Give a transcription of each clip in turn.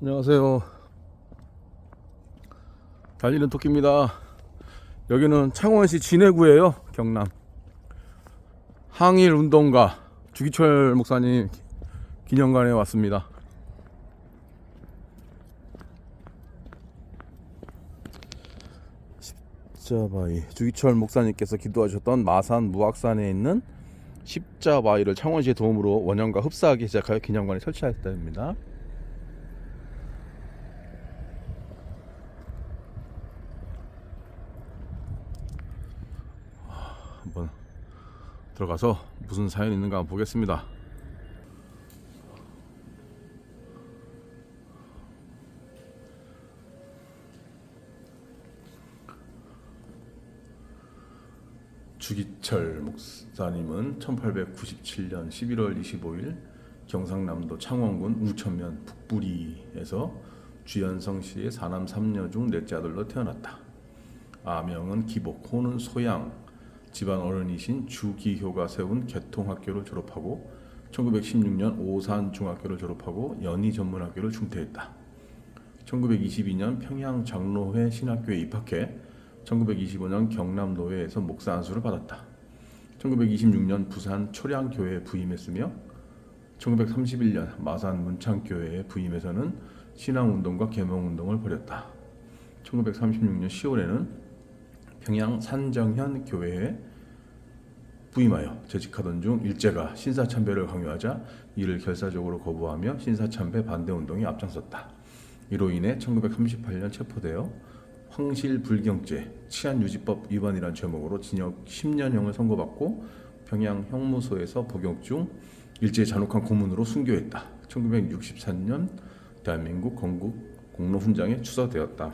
안녕하세요. 달리는 토끼입니다. 여기는 창원시 진해구예요. 경남 항일운동가 주기철 목사님 기념관에 왔습니다. 십자바위, 주기철 목사님께서 기도하셨던 마산 무악산에 있는 십자바위를 창원시의 도움으로 원형과 흡사하게 제작하여 기념관에 설치하였답니다. 한번 들어가서 무슨 사연이 있는가 한번 보겠습니다. 주기철 목사님은 1897년 11월 25일 경상남도 창원군 웅천면 북부리에서 주연성씨의 사남 3녀 중 넷째 아들로 태어났다. 아명은 기복, 호는 소양, 집안 어른이신 주기효가 세운 개통학교를 졸업하고 1916년 오산중학교를 졸업하고 연희전문학교를 중퇴했다. 1922년 평양 장로회 신학교에 입학해 1925년 경남노회에서 목사 안수를 받았다. 1926년 부산 초량교회에 부임했으며 1931년 마산 문창교회에 부임해서는 신앙운동과 계몽운동을 벌였다. 1936년 10월에는 평양 산정현 교회에 부임하여 재직하던 중 일제가 신사참배를 강요하자 이를 결사적으로 거부하며 신사참배 반대운동에 앞장섰다. 이로 인해 1938년 체포되어 황실불경죄 치안유지법 위반이란 제목으로 징역 10년형을 선고받고 평양 형무소에서 복역 중 일제의 잔혹한 고문으로 순교했다. 1963년 대한민국 건국 공로훈장에 추서되었다.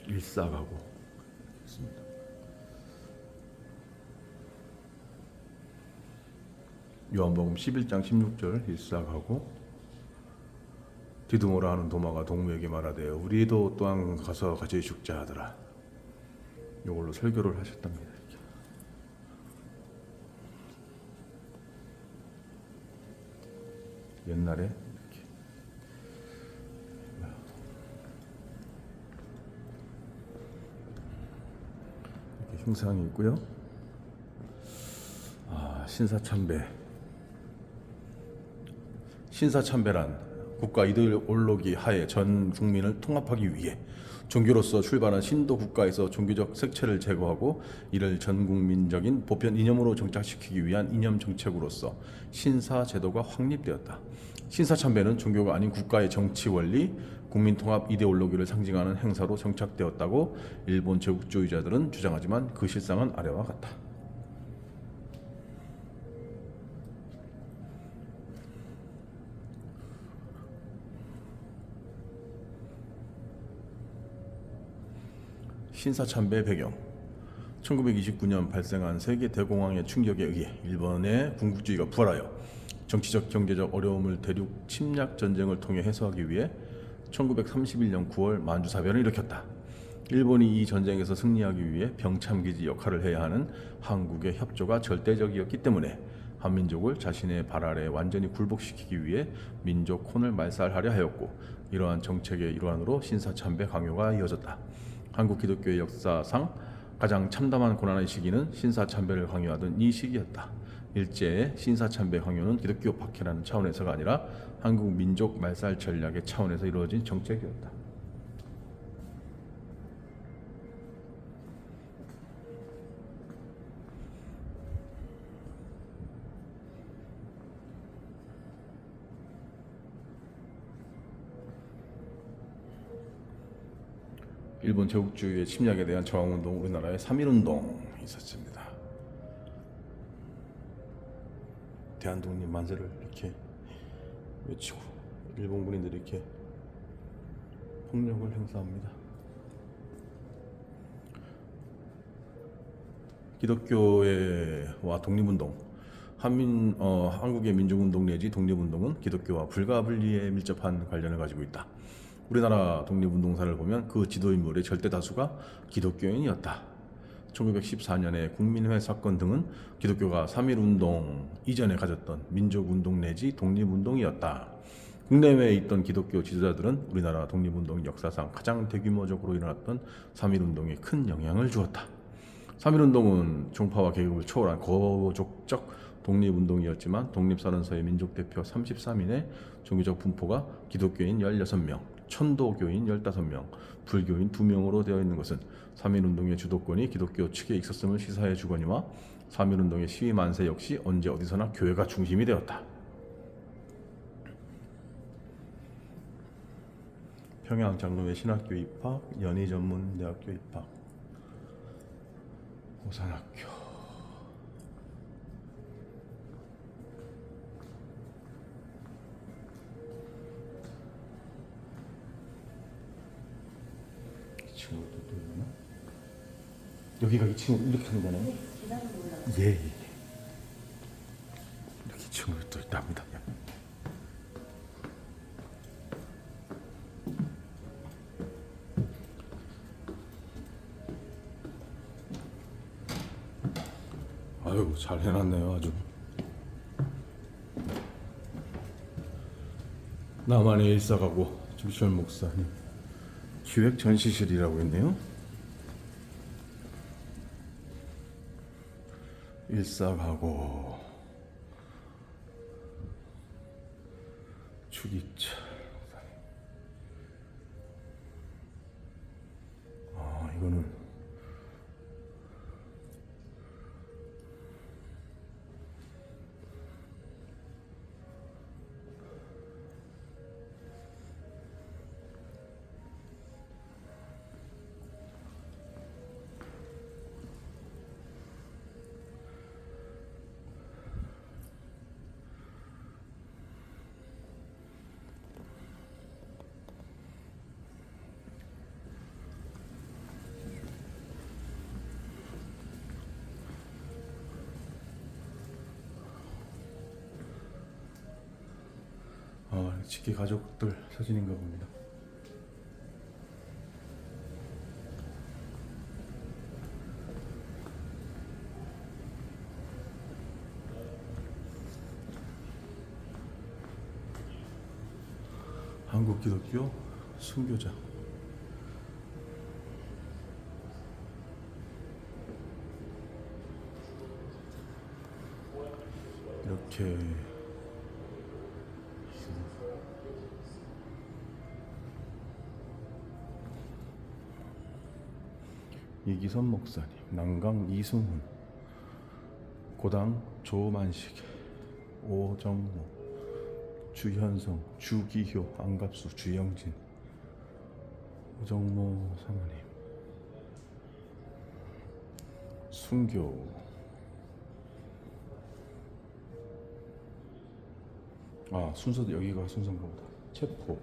일사가고 있습니다. 요한복음 11장 16절 일사가고 디두모라 하는 도마가 동무에게 말하되 우리도 또한 가서 같이 죽자 하더라. 이걸로 설교를 하셨답니다. 옛날에 이렇게 흉상이 있고요. 신사참배란 국가 이데올로기 하에 전 국민을 통합하기 위해 종교로서 출발한 신도 국가에서 종교적 색채를 제거하고 이를 전국민적인 보편 이념으로 정착시키기 위한 이념 정책으로서 신사 제도가 확립되었다. 신사참배는 종교가 아닌 국가의 정치 원리, 국민 통합 이데올로기를 상징하는 행사로 정착되었다고 일본 제국주의자들은 주장하지만 그 실상은 아래와 같다. 신사참배 배경 1929년 발생한 세계 대공황의 충격에 의해 일본의 군국주의가 부활하여 정치적 경제적 어려움을 대륙 침략 전쟁을 통해 해소하기 위해 1931년 9월 만주사변을 일으켰다. 일본이 이 전쟁에서 승리하기 위해 병참기지 역할을 해야 하는 한국의 협조가 절대적이었기 때문에 한민족을 자신의 발 아래 완전히 굴복시키기 위해 민족 혼을 말살하려 하였고 이러한 정책의 일환으로 신사참배 강요가 이어졌다. 한국 기독교의 역사상 가장 참담한 고난의 시기는 신사참배를 강요하던 이 시기였다. 일제의 신사참배 강요는 기독교 박해라는 차원에서가 아니라 한국 민족 말살 전략의 차원에서 이루어진 정책이었다. 일본 제국주의의 침략에 대한 저항운동, 우리나라의 3.1운동이 있었습니다. 대한독립 만세를 이렇게 외치고 일본 군인들이 이렇게 폭력을 행사합니다. 기독교와 독립운동, 한국의 민족운동 내지 독립운동은 기독교와 불가분리에 밀접한 관련을 가지고 있다. 우리나라 독립운동사를 보면 그 지도인물의 절대 다수가 기독교인이었다. 1914년의 국민회 사건 등은 기독교가 3.1운동 이전에 가졌던 민족운동 내지 독립운동이었다. 국내외에 있던 기독교 지도자들은 우리나라 독립운동 역사상 가장 대규모적으로 일어났던 3.1운동에 큰 영향을 주었다. 3.1운동은 종파와 계급을 초월한 거족적 독립운동이었지만 독립선언서의 민족대표 33인의 종교적 분포가 기독교인 16명, 천도교인 15명, 불교인 2명으로 되어 있는 것은 3.1운동의 주도권이 기독교 측에 있었음을 시사해 주거니와 3.1운동의 시위 만세 역시 언제 어디서나 교회가 중심이 되었다. 평양 장로회 신학교 입학, 연희전문대학교 입학, 오산학교. 이 친구도 또 있나? 여기가 이 친구 이렇게 하는 거네. 예. 이렇게 친구가 또 있답니다. 아유, 잘 해놨네요, 아주. 나만의 일사가고 주기철 목사님 기획 전시실이라고 있네요. 일사가고 주기철. 이거는 직계 가족들 사진인가 봅니다. 한국기독교 순교자. 이렇게 이기선 목사님, 난강 이승훈, 고당 조만식, 오정모, 주현성, 주기효, 안갑수, 주영진, 오정모 사모님, 순교. 순서도 여기가 순서인가 보다. 체포.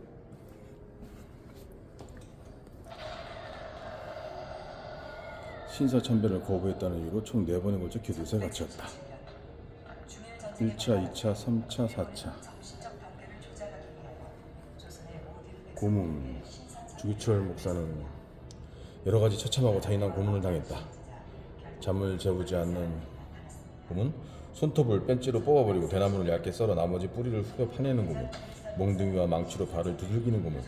신사참배를 거부했다는 이유로 총 4번에 걸쳐 교도소에 갇혔다. 1차, 2차, 3차, 4차. 고문. 주기철 목사는 여러가지 처참하고 잔인한 고문을 당했다. 잠을 재우지 않는 고문, 손톱을 뺀찌로 뽑아버리고 대나무를 얇게 썰어 나머지 뿌리를 후벼 파내는 고문, 몽둥이와 망치로 발을 두들기는 고문,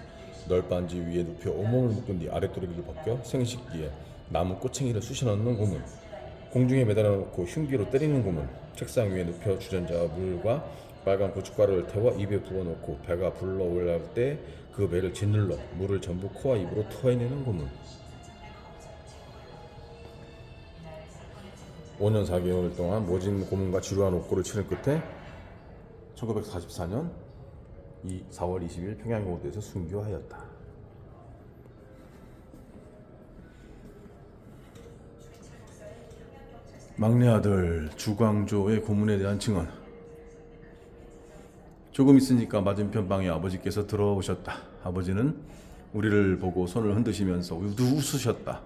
널빤지 위에 눕혀 온몸을 묶은 뒤 아랫도리를 벗겨 생식기에 나무 꼬챙이를 쑤셔 넣는 고문, 공중에 매달아 놓고 흉기로 때리는 고문, 책상 위에 눕혀 주전자와 물과 빨간 고춧가루를 태워 입에 부어놓고 배가 불러 올라올 때 그 배를 짓눌러 물을 전부 코와 입으로 토해내는 고문. 5년 4개월 동안 모진 고문과 지루한 옥고를 치른 끝에 1944년 4월 20일 평양고대에서 순교하였다. 막내 아들 주광조의 고문에 대한 증언. 조금 있으니까 맞은편 방에 아버지께서 들어오셨다. 아버지는 우리를 보고 손을 흔드시면서 웃으셨다.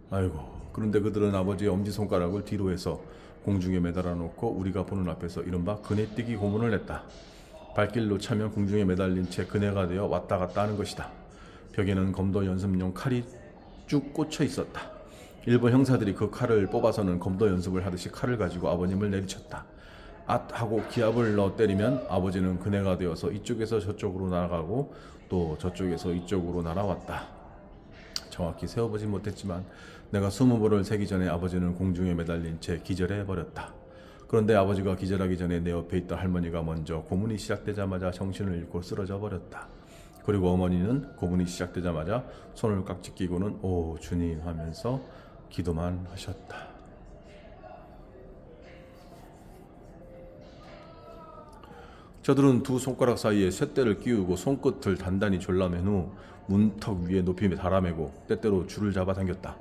아이고, 그런데 그들은 아버지의 엄지손가락을 뒤로 해서 공중에 매달아 놓고 우리가 보는 앞에서 이른바 그네뛰기 고문을 했다. 발길로 차면 공중에 매달린 채 그네가 되어 왔다 갔다 하는 것이다. 벽에는 검도 연습용 칼이 쭉 꽂혀 있었다. 일본 형사들이 그 칼을 뽑아서는 검도 연습을 하듯이 칼을 가지고 아버님을 내리쳤다. 앗 하고 기압을 넣어 때리면 아버지는 그네가 되어서 이쪽에서 저쪽으로 날아가고 또 저쪽에서 이쪽으로 날아왔다. 정확히 세어보지 못했지만 내가 20벌을 세기 전에 아버지는 공중에 매달린 채 기절해 버렸다. 그런데 아버지가 기절하기 전에 내 옆에 있던 할머니가 먼저 고문이 시작되자마자 정신을 잃고 쓰러져 버렸다. 그리고 어머니는 고문이 시작되자마자 손을 깍지 끼고는 오 주님 하면서 기도만 하셨다. 저들은 두 손가락 사이에 쇳대를 끼우고 손끝을 단단히 졸라맨 후 문턱 위에 높이 달아매고 때때로 줄을 잡아당겼다.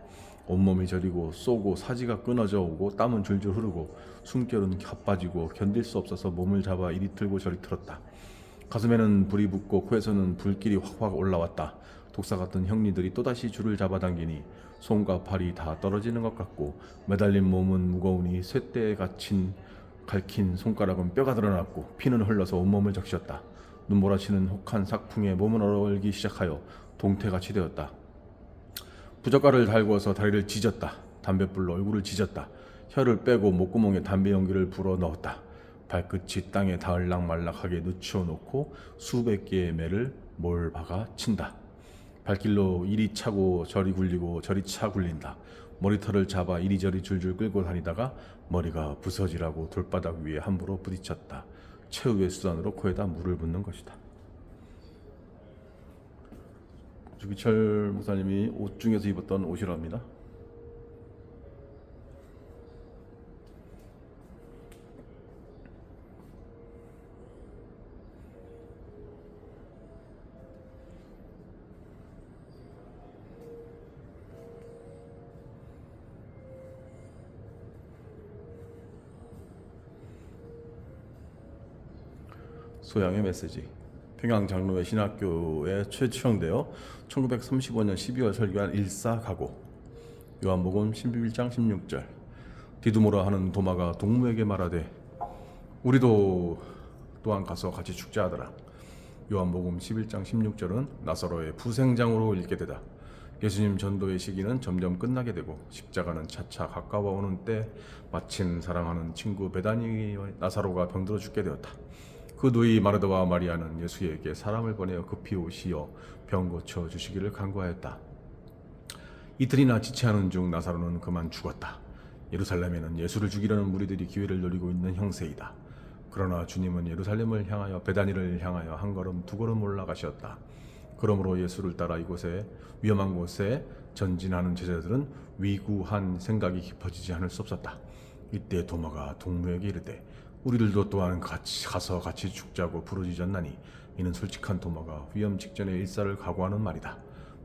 온몸이 저리고 쏘고 사지가 끊어져 오고 땀은 줄줄 흐르고 숨결은 갸빠지고 견딜 수 없어서 몸을 잡아 이리 틀고 저리 틀었다. 가슴에는 불이 붙고 코에서는 불길이 확확 올라왔다. 독사 같은 형님들이 또다시 줄을 잡아당기니 손과 발이 다 떨어지는 것 같고 매달린 몸은 무거우니 쇳대에 갈킨 손가락은 뼈가 드러났고 피는 흘러서 온몸을 적셨다. 눈몰아치는 혹한 삭풍에 몸은 얼얼기 시작하여 동태같이 되었다. 부젓가를 달구어서 다리를 찢었다. 담뱃불로 얼굴을 찢었다. 혀를 빼고 목구멍에 담배 연기를 불어 넣었다. 발끝이 땅에 닿을락말락하게 늦추어 놓고 수백 개의 매를 몰박아 친다. 발길로 이리 차고 저리 굴리고 저리 차 굴린다. 머리털을 잡아 이리저리 줄줄 끌고 다니다가 머리가 부서지라고 돌바닥 위에 함부로 부딪혔다. 최후의 수단으로 코에다 물을 붓는 것이다. 주기철 목사님이 옷 중에서 입었던 옷이랍니다. 소양의 메시지. 평양 장로회 신학교에 채취되어 1935년 12월 설교한 일사가고. 요한복음 11장 16절. 디두모라 하는 도마가 동무에게 말하되 우리도 또한 가서 같이 축자 하더라. 요한복음 11장 16절은 나사로의 부생장으로 읽게 되다. 예수님 전도의 시기는 점점 끝나게 되고 십자가는 차차 가까워오는 때 마침 사랑하는 친구 베다니와 나사로가 병들어 죽게 되었다. 그 누이 마르다와 마리아는 예수에게 사람을 보내어 급히 오시어 병 고쳐 주시기를 간구하였다. 이틀이나 지체하는 중 나사로는 그만 죽었다. 예루살렘에는 예수를 죽이려는 무리들이 기회를 노리고 있는 형세이다. 그러나 주님은 예루살렘을 향하여 베다니를 향하여 한 걸음 두 걸음 올라가셨다. 그러므로 예수를 따라 이곳에 위험한 곳에 전진하는 제자들은 위구한 생각이 깊어지지 않을 수 없었다. 이때 도마가 동무에게 이르되 우리들도 또한 가서 같이 죽자고 부르짖었나니 이는 솔직한 도마가 위험 직전에 일사를 각오하는 말이다.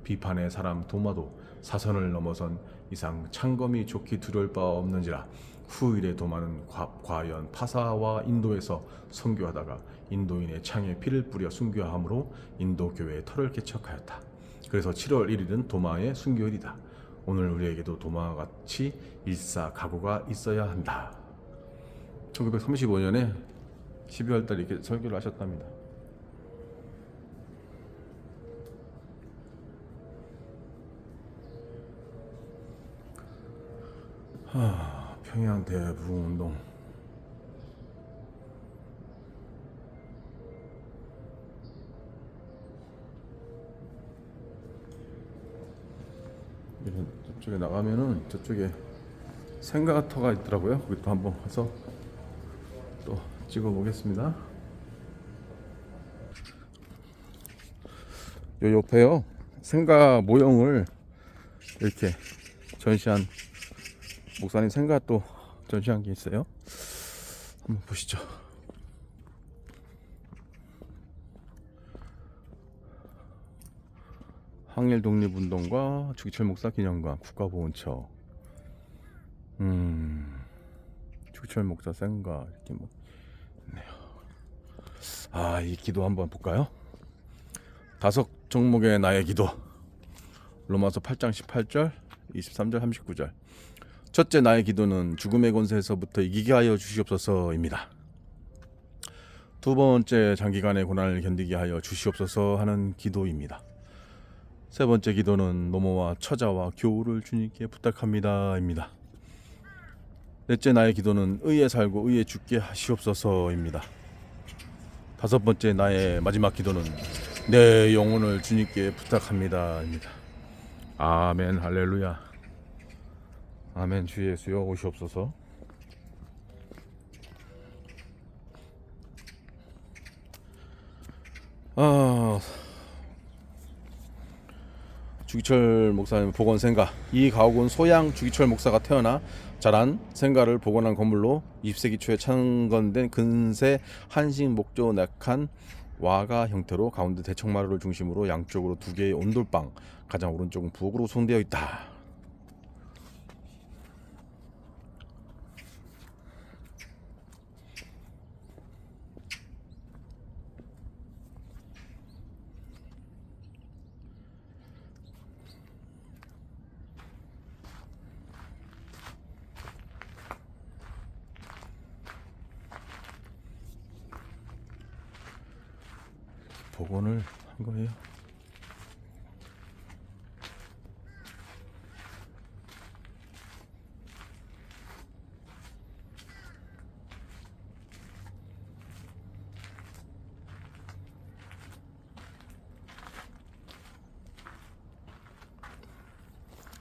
비판의 사람 도마도 사선을 넘어선 이상 창검이 좋기 두려울 바 없는지라. 후일의 도마는 과연 파사와 인도에서 선교하다가 인도인의 창에 피를 뿌려 순교함으로 인도 교회에 털을 개척하였다. 그래서 7월 1일은 도마의 순교일이다. 오늘 우리에게도 도마와 같이 일사각오가 있어야 한다. 1935년에 12월 달 이렇게 설교를 하셨답니다. 평양 대부운동. 저쪽에 나가면은 저쪽에 생가터가 있더라고요. 거기 또 한번 가서 또 찍어 보겠습니다. 요 옆에요 생가 모형을 이렇게 전시한 목사님 생가 또 전시한 게 있어요. 한번 보시죠. 항일 독립운동과 주기철 목사 기념관 국가보훈처. 주기철 목사 생가 이렇게 뭐 있네요. 이 기도 한번 볼까요? 다섯 종목의 나의 기도. 로마서 8장 18절, 23절, 39절. 첫째 나의 기도는 죽음의 권세에서부터 이기게 하여 주시옵소서입니다. 두 번째 장기간의 고난을 견디게 하여 주시옵소서 하는 기도입니다. 세 번째 기도는 노모와 처자와 교우를 주님께 부탁합니다입니다. 넷째 나의 기도는 의에 살고 의에 죽게 하시옵소서입니다. 다섯 번째 나의 마지막 기도는 내 영혼을 주님께 부탁합니다입니다. 아멘. 할렐루야. 아멘. 주 예수여 오시옵소서. 주기철 목사님 복원 생가. 이 가옥은 소양 주기철 목사가 태어나 자란 생가를 복원한 건물로 20세기 초에 창건된 근세 한식 목조 낙한 와가 형태로 가운데 대청마루를 중심으로 양쪽으로 두 개의 온돌방, 가장 오른쪽은 부엌으로 구성되어 있다. 복원을 한 거예요.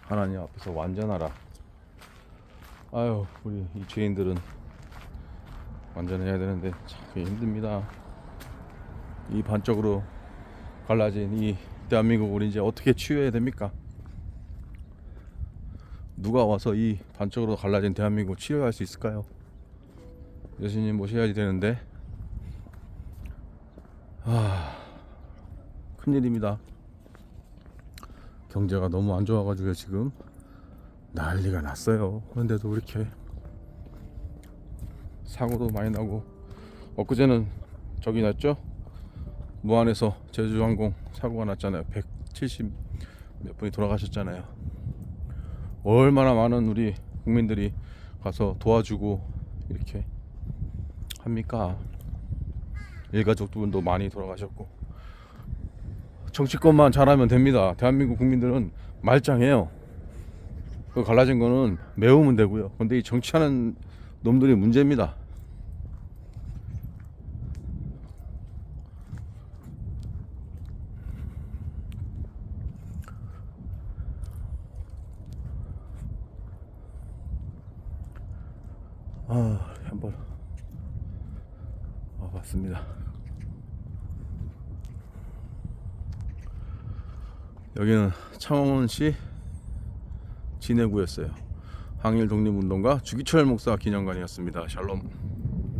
하나님 앞에서 완전하라. 아유, 우리 이 죄인들은 완전해야 되는데 참 힘듭니다. 이 반쪽으로 갈라진 이 대한민국을 이제 어떻게 치유해야 됩니까? 누가 와서 이 반쪽으로 갈라진 대한민국을 치유할 수 있을까요? 예수님 모셔야지 되는데 큰일입니다. 경제가 너무 안 좋아가지고 지금 난리가 났어요. 그런데도 이렇게 사고도 많이 나고, 엊그제는 저기 났죠? 무안에서 제주항공 사고가 났잖아요. 170 몇 분이 돌아가셨잖아요. 얼마나 많은 우리 국민들이 가서 도와주고 이렇게 합니까? 일가족분도 많이 돌아가셨고. 정치권만 잘하면 됩니다. 대한민국 국민들은 말짱해요. 그 갈라진 거는 메우면 되고요. 근데 이 정치하는 놈들이 문제입니다. 한번 와봤습니다. 여기는 창원시 진해구였어요. 항일 독립운동가 주기철 목사 기념관이었습니다. 샬롬.